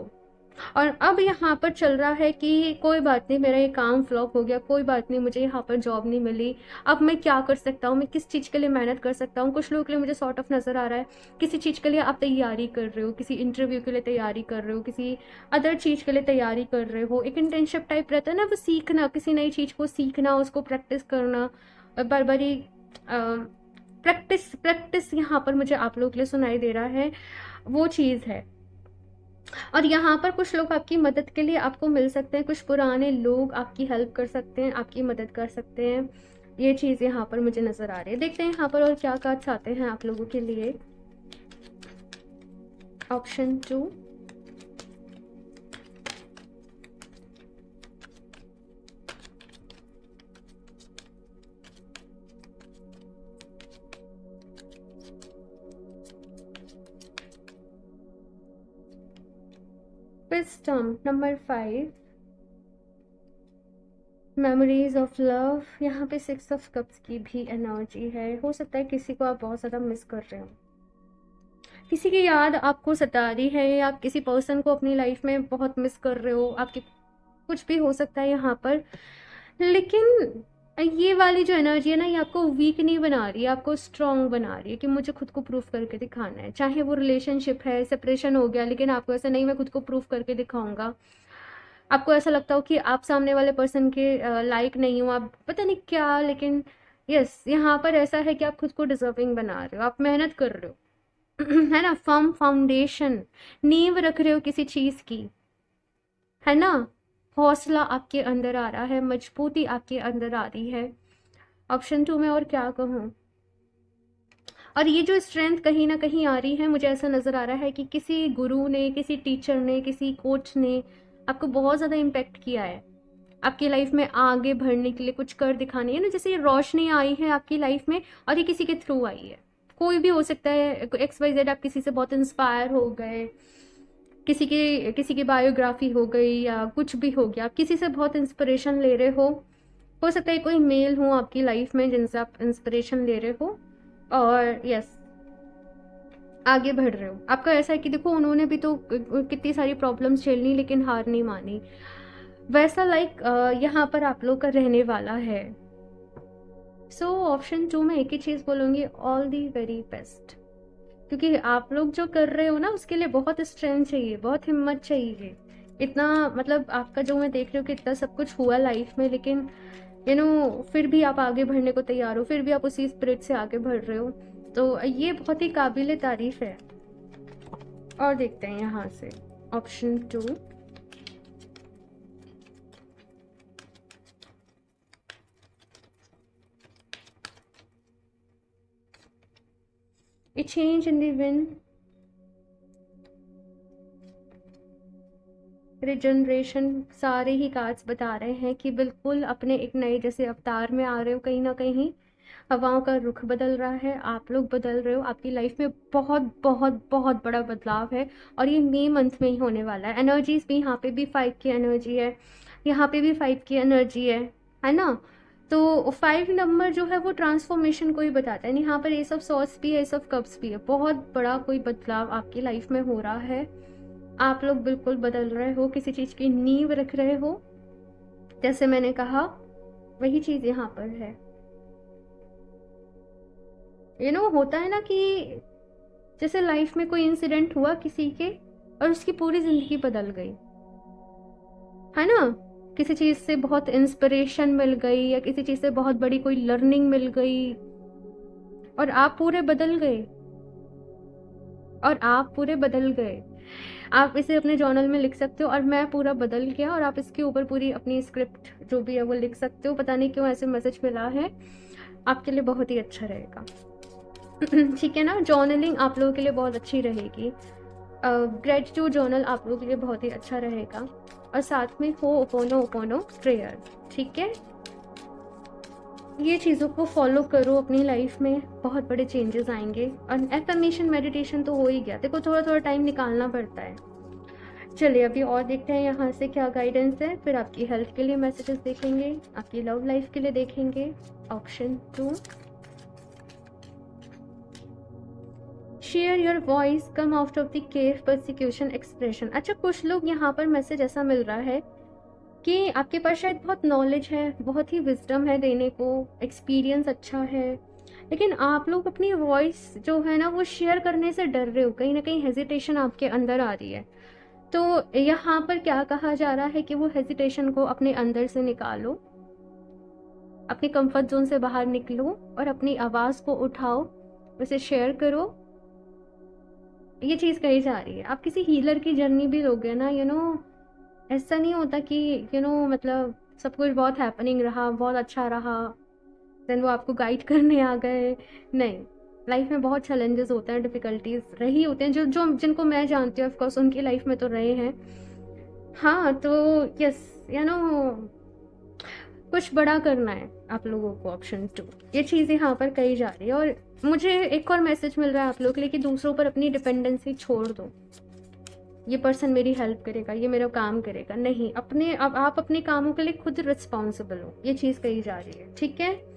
और अब यहाँ पर चल रहा है कि कोई बात नहीं, मेरा ये काम फ्लॉप हो गया, कोई बात नहीं, मुझे यहाँ पर जॉब नहीं मिली, अब मैं क्या कर सकता हूँ, मैं किस चीज़ के लिए मेहनत कर सकता हूँ। कुछ लोगों के लिए मुझे सॉर्ट ऑफ नज़र आ रहा है किसी चीज़ के लिए आप तैयारी कर रहे हो, किसी इंटरव्यू के लिए तैयारी कर रहे हो, किसी अदर चीज़ के लिए तैयारी कर रहे हो। एक इंटर्नशिप टाइप रहता है ना, वो सीखना, किसी नई चीज़ को सीखना, उसको प्रैक्टिस करना, बार बारी प्रैक्टिस प्रैक्टिस यहाँ पर मुझे आप लोगों के लिए सुनाई दे रहा है, वो चीज़ है। और यहाँ पर कुछ लोग आपकी मदद के लिए आपको मिल सकते हैं, कुछ पुराने लोग आपकी हेल्प कर सकते हैं, आपकी मदद कर सकते हैं। ये चीज़ यहाँ पर मुझे नज़र आ रही है। देखते हैं यहाँ पर और क्या कार्ड्स आते हैं आप लोगों के लिए। Option 2, wisdom number 5, memories of love. यहाँ पे 6 ऑफ कप्स की भी एनर्जी है। हो सकता है किसी को आप बहुत ज़्यादा मिस कर रहे हो, किसी की याद आपको सता रही है, आप किसी पर्सन को अपनी लाइफ में बहुत मिस कर रहे हो, आपकी कुछ भी हो सकता है यहाँ पर। लेकिन ये वाली जो एनर्जी है ना, ये आपको वीक नहीं बना रही है, आपको स्ट्रांग बना रही है कि मुझे खुद को प्रूफ करके दिखाना है। चाहे वो रिलेशनशिप है, सेपरेशन हो गया, लेकिन आपको ऐसा नहीं मैं खुद को प्रूफ करके दिखाऊंगा। आपको ऐसा लगता हो कि आप सामने वाले पर्सन के लायक नहीं हो, आप पता नहीं क्या, लेकिन यस, यहाँ पर ऐसा है कि आप खुद को डिजर्विंग बना रहे हो, आप मेहनत कर रहे हो है ना, फर्म फाउंडेशन, नींव रख रहे हो किसी चीज की, है ना। हौसला आपके अंदर आ रहा है, मजबूती आपके अंदर आ रही है। ऑप्शन 2 में और क्या कहूँ। और ये जो स्ट्रेंथ कहीं ना कहीं आ रही है, मुझे ऐसा नज़र आ रहा है कि किसी गुरु ने, किसी टीचर ने, किसी कोच ने आपको बहुत ज़्यादा इम्पेक्ट किया है, आपकी लाइफ में आगे बढ़ने के लिए कुछ कर दिखाने, है ना। जैसे ये रोशनी आई है आपकी लाइफ में और ये किसी के थ्रू आई है, कोई भी हो सकता है, XYZ, आप किसी से बहुत इंस्पायर हो गए, किसी की बायोग्राफी हो गई या कुछ भी हो गया, आप किसी से बहुत इंस्पिरेशन ले रहे हो सकता है कोई मेल हो आपकी लाइफ में जिनसे आप इंस्पिरेशन ले रहे हो, और यस, आगे बढ़ रहे हो। आपका ऐसा है कि देखो उन्होंने भी तो कितनी सारी प्रॉब्लम्स झेलनी, लेकिन हार नहीं मानी। वैसा लाइक यहाँ पर आप लोग का रहने वाला है। सो ऑप्शन 2 में एक ही चीज़ बोलूँगी, ऑल दी वेरी बेस्ट। क्योंकि आप लोग जो कर रहे हो ना, उसके लिए बहुत स्ट्रेंथ चाहिए, बहुत हिम्मत चाहिए। इतना मतलब आपका जो मैं देख रही हूँ कि इतना सब कुछ हुआ लाइफ में, लेकिन फिर भी आप आगे बढ़ने को तैयार हो, फिर भी आप उसी स्पिरिट से आगे बढ़ रहे हो, तो ये बहुत ही काबिल तारीफ है। और देखते हैं यहाँ से option 2, A change in the win, regeneration, सारे ही कार्ड्स बता रहे हैं कि बिल्कुल अपने एक नए जैसे अवतार में आ रहे हो। कहीं ना कहीं हवाओं का रुख बदल रहा है, आप लोग बदल रहे हो, आपकी लाइफ में बहुत बहुत बहुत बड़ा बदलाव है और ये मई मंथ में ही होने वाला है। एनर्जीज भी यहाँ पे भी 5 की एनर्जी है, यहाँ पे भी 5 की एनर्जी है ना। तो 5 नंबर जो है वो ट्रांसफॉर्मेशन को ही बताता है। यहाँ पर एस ऑफ सॉर्ड्स भी है, एस ऑफ कप्स भी है। बहुत बड़ा कोई बदलाव आपकी लाइफ में हो रहा है। आप लोग बिल्कुल बदल रहे हो, किसी चीज़ की नींव रख रहे हो। जैसे मैंने कहा वही चीज़ यहाँ पर है। होता है ना कि जैसे लाइफ में कोई इंसिडेंट हुआ किसी के और उसकी पूरी जिंदगी बदल गई, है ना। किसी चीज से बहुत इंस्पिरेशन मिल गई या किसी चीज से बहुत बड़ी कोई लर्निंग मिल गई और आप पूरे बदल गए, आप इसे अपने जर्नल में लिख सकते हो और मैं पूरा बदल गया, और आप इसके ऊपर पूरी अपनी स्क्रिप्ट जो भी है वो लिख सकते हो। पता नहीं क्यों ऐसे मैसेज मिला है, आपके लिए बहुत ही अच्छा रहेगा। ठीक है ना। जर्नलिंग आप लोगों के लिए बहुत अच्छी रहेगी। ग्रेटिट्यूड जर्नल आप लोगों के लिए बहुत ही अच्छा रहेगा, और साथ में हो ओपोनो प्रेयर। ठीक है, ये चीज़ों को फॉलो करो अपनी लाइफ में, बहुत बड़े चेंजेस आएंगे। और एफर्मेशन मेडिटेशन तो हो ही गया, देखो थोड़ा थोड़ा टाइम निकालना पड़ता है। चलिए अभी और देखते हैं यहाँ से क्या गाइडेंस है। फिर आपकी हेल्थ के लिए मैसेजेस देखेंगे, आपकी लव लाइफ के लिए देखेंगे। Option 2, share your voice, come out of the cave, persecution, expression. अच्छा, कुछ लोग यहाँ पर मैसेज ऐसा मिल रहा है कि आपके पास शायद बहुत नॉलेज है, बहुत ही विजडम है देने को, एक्सपीरियंस अच्छा है, लेकिन आप लोग अपनी वॉइस जो है ना वो शेयर करने से डर रहे हो। कहीं ना कहीं हेजिटेशन आपके अंदर आ रही है। तो यहाँ पर क्या कहा जा रहा है कि वो हेजिटेशन को अपने अंदर से निकालो, अपने कंफर्ट जोन से बाहर निकलो और अपनी आवाज़ को उठाओ, उसे शेयर करो। ये चीज़ कही जा रही है। आप किसी हीलर की जर्नी भी लोगे ना, ऐसा नहीं होता कि मतलब सब कुछ बहुत हैपनिंग रहा, बहुत अच्छा रहा, देन वो आपको गाइड करने आ गए। नहीं, लाइफ में बहुत चैलेंजेस होते हैं, डिफिकल्टीज रही होते हैं, जो जिनको मैं जानती हूँ ऑफकोर्स उनकी लाइफ में तो रहे हैं। हाँ, तो यस, कुछ बड़ा करना है आप लोगों को। ऑप्शन 2, ये चीज़ यहाँ पर कही जा रही है। और मुझे एक और मैसेज मिल रहा है आप लोगों के लिए कि दूसरों पर अपनी डिपेंडेंसी छोड़ दो। ये पर्सन मेरी हेल्प करेगा, ये मेरा काम करेगा, नहीं, अब आप अपने कामों के लिए खुद रिस्पॉन्सिबल हो, ये चीज़ कही जा रही है। ठीक है।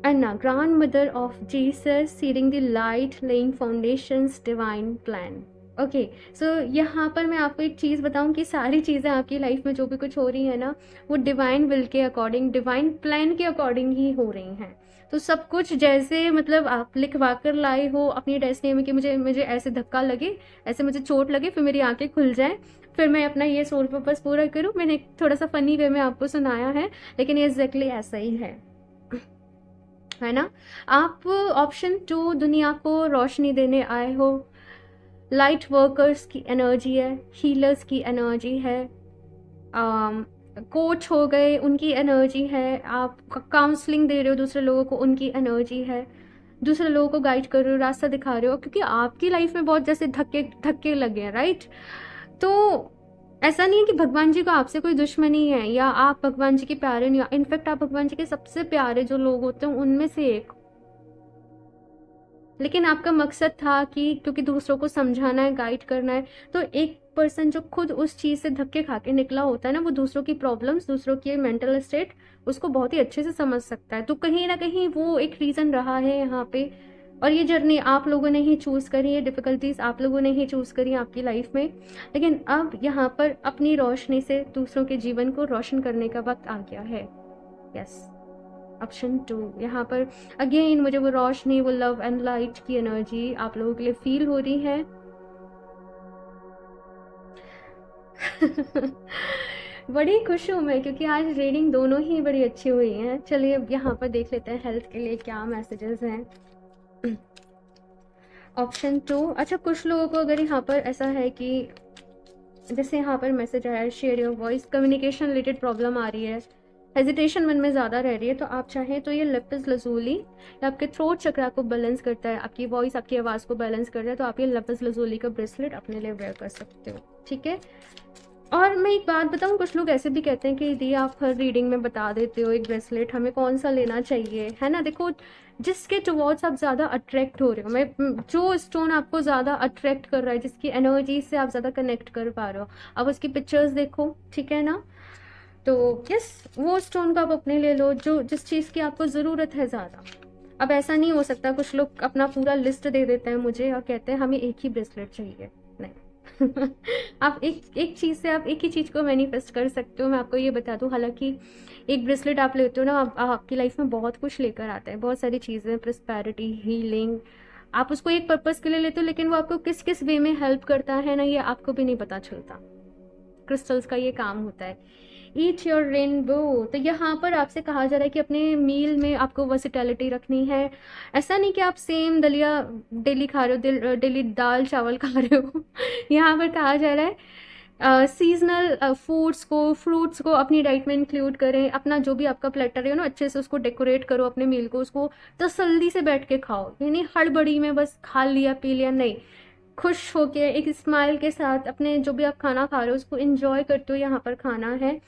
Anna, grandmother of Jesus, seeding the light, laying foundations, divine plan. Okay, so यहाँ पर मैं आपको एक चीज़ बताऊँ कि सारी चीज़ें आपकी लाइफ में जो भी कुछ हो रही है ना, वो डिवाइन विल के अकॉर्डिंग, डिवाइन प्लान के अकॉर्डिंग ही हो रही हैं। तो सब कुछ जैसे मतलब आप लिखवा कर लाए हो अपनी डेस्टिनी में कि मुझे ऐसे धक्का लगे, ऐसे मुझे चोट लगे, फिर मेरी आंखें खुल जाएं, फिर मैं अपना ये सोल पर्पस पूरा करूँ। मैंने थोड़ा सा फनी वे में आपको सुनाया है, लेकिन ये एग्जैक्टली ऐसा ही है ना। आप ऑप्शन 2, दुनिया को रोशनी देने आए हो। लाइट वर्कर्स की एनर्जी है, हीलर्स की एनर्जी है, कोच हो गए उनकी एनर्जी है, आप काउंसलिंग दे रहे हो दूसरे लोगों को, उनकी एनर्जी है, दूसरे लोगों को गाइड कर रहे हो, रास्ता दिखा रहे हो, क्योंकि आपकी लाइफ में बहुत जैसे धक्के लगे हैं, राइट। तो ऐसा नहीं है कि भगवान जी को आपसे कोई दुश्मनी है या आप भगवान जी के प्यारे नहीं हो। इनफैक्ट आप भगवान जी के सबसे प्यारे जो लोग होते हैं उनमें से एक, लेकिन आपका मकसद था कि क्योंकि दूसरों को समझाना है, गाइड करना है। तो एक पर्सन जो खुद उस चीज़ से धक्के खा के निकला होता है ना, वो दूसरों की प्रॉब्लम्स, दूसरों की मेंटल स्टेट उसको बहुत ही अच्छे से समझ सकता है। तो कहीं ना कहीं वो एक रीज़न रहा है यहाँ पे। और ये जर्नी आप लोगों ने ही चूज़ करी है, डिफ़िकल्टीज आप लोगों ने ही चूज़ करी आपकी लाइफ में, लेकिन अब यहाँ पर अपनी रोशनी से दूसरों के जीवन को रोशन करने का वक्त आ गया है। यस, ऑप्शन 2, यहाँ पर अगेन मुझे वो रोशनी, वो लव एंड लाइट की एनर्जी आप लोगों के लिए फील हो रही है। बड़ी खुश हूँ मैं क्योंकि आज रीडिंग दोनों ही बड़ी अच्छी हुई हैं। चलिए अब यहाँ पर देख लेते हैं हेल्थ के लिए क्या मैसेजेस हैं। ऑप्शन 2, अच्छा कुछ लोगों को अगर यहाँ पर ऐसा है कि जैसे यहाँ पर मैसेज आया, share your voice, communication related problem आ रही है, हेजिटेशन मन में ज़्यादा रह रही है, तो आप चाहें तो ये लेपिस लजूली, ये आपके थ्रोट चक्रा को बैलेंस करता है, आपकी वॉइस, आपकी आवाज़ को बैलेंस करता है, तो आप ये लेपिस लजूली का ब्रेसलेट अपने लिए वेयर कर सकते हो। ठीक है। और मैं एक बात बताऊं, कुछ लोग ऐसे भी कहते हैं कि दी आप हर रीडिंग में बता देते हो एक ब्रेसलेट, हमें कौन सा लेना चाहिए, है ना। देखो, जिसके टुवर्ड्स आप ज़्यादा अट्रैक्ट हो रहे हो, मैं जो स्टोन आपको ज़्यादा अट्रैक्ट कर रहा है, जिसकी एनर्जी से आप ज़्यादा कनेक्ट कर पा रहे हो, अब उसकी पिक्चर्स देखो, ठीक है ना। तो यस, वो स्टोन को आप अपने ले लो जो जिस चीज़ की आपको ज़रूरत है ज़्यादा। अब ऐसा नहीं हो सकता, कुछ लोग अपना पूरा लिस्ट दे देते हैं मुझे और कहते हैं हमें एक ही ब्रेसलेट चाहिए, नहीं। आप एक एक चीज़ से आप एक ही चीज़ को मैनिफेस्ट कर सकते हो। मैं आपको ये बता दूं, हालांकि एक ब्रेसलेट आप लेते हो ना, आपकी लाइफ में बहुत कुछ लेकर आता है, बहुत सारी चीज़ें, प्रॉस्पेरिटी, हीलिंग। आप उसको एक पर्पज़ के लिए लेते हो, लेकिन वो आपको किस किस वे में हेल्प करता है ना, ये आपको भी नहीं पता चलता। क्रिस्टल्स का ये काम होता है। ईट योर रेनबो, तो यहाँ पर आपसे कहा जा रहा है कि अपने मील में आपको वर्सिटैलिटी रखनी है। ऐसा नहीं कि आप सेम दलिया डेली खा रहे हो, डेली दाल चावल खा रहे हो। यहाँ पर कहा जा रहा है सीजनल फूड्स को, फ्रूट्स को अपनी डाइट में इंक्लूड करें। अपना जो भी आपका प्लेटर है ना, अच्छे से उसको डेकोरेट करो, अपने मील को, उसको तसल्ली से बैठ के खाओ, यानी हड़बड़ी में बस खा लिया पी लिया नहीं। खुश होके एक स्माइल के साथ अपने जो भी आप खाना खा रहे हो उसको एंजॉय करते हो, यहाँ पर खाना है।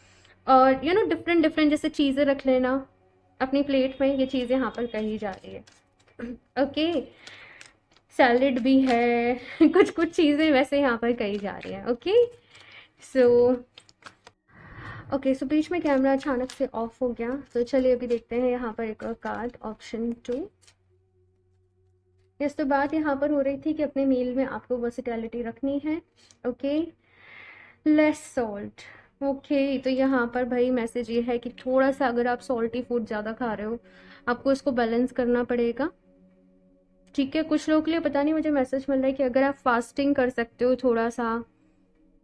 और डिफरेंट डिफरेंट जैसे चीज़ें रख लेना अपनी प्लेट में, ये चीज़ यहाँ पर कही जा रही है। ओके, सैलेड भी है। कुछ कुछ चीज़ें वैसे यहाँ पर कही जा रही हैं। ओके सो ओके सो बीच में कैमरा अचानक से ऑफ हो गया, तो चलिए अभी देखते हैं यहाँ पर एक और कार्ड, ऑप्शन 2। इस तो बात यहाँ पर हो रही थी कि अपने मील में आपको वर्सिटैलिटी रखनी है। Okay, less salt. ओके, तो यहाँ पर भाई मैसेज ये है कि थोड़ा सा अगर आप सॉल्टी फूड ज़्यादा खा रहे हो, आपको इसको बैलेंस करना पड़ेगा। ठीक है, कुछ लोगों के लिए पता नहीं, मुझे मैसेज मिल रहा है कि अगर आप फास्टिंग कर सकते हो थोड़ा सा,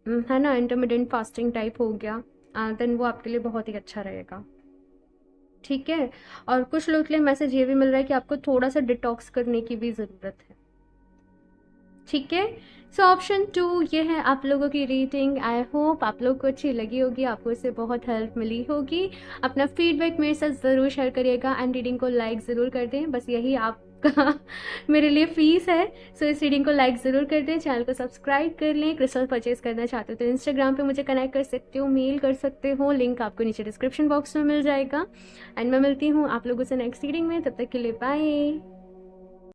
है ना, इंटरमिटेंट फास्टिंग टाइप हो गया, देन वो आपके लिए बहुत ही अच्छा रहेगा। ठीक है। और कुछ लोगों के लिए मैसेज ये भी मिल रहा है कि आपको थोड़ा सा डिटॉक्स करने की भी ज़रूरत है। ठीक है। सो ऑप्शन 2 ये है आप लोगों की रीडिंग। आई होप आप लोगों को अच्छी लगी होगी, आपको इससे बहुत हेल्प मिली होगी। अपना फीडबैक मेरे साथ ज़रूर शेयर करिएगा एंड रीडिंग को लाइक ज़रूर कर दें, बस यही आपका मेरे लिए फीस है। सो इस रीडिंग को लाइक ज़रूर कर दें, चैनल को सब्सक्राइब कर लें। क्रिस्टल परचेज करना चाहते हो तो इंस्टाग्राम पे मुझे कनेक्ट कर सकते हो, मेल कर सकते हो, लिंक आपको नीचे डिस्क्रिप्शन बॉक्स में मिल जाएगा। एंड मैं मिलती हूँ आप लोगों से नेक्स्ट रीडिंग में, तब तक के लिए बाय।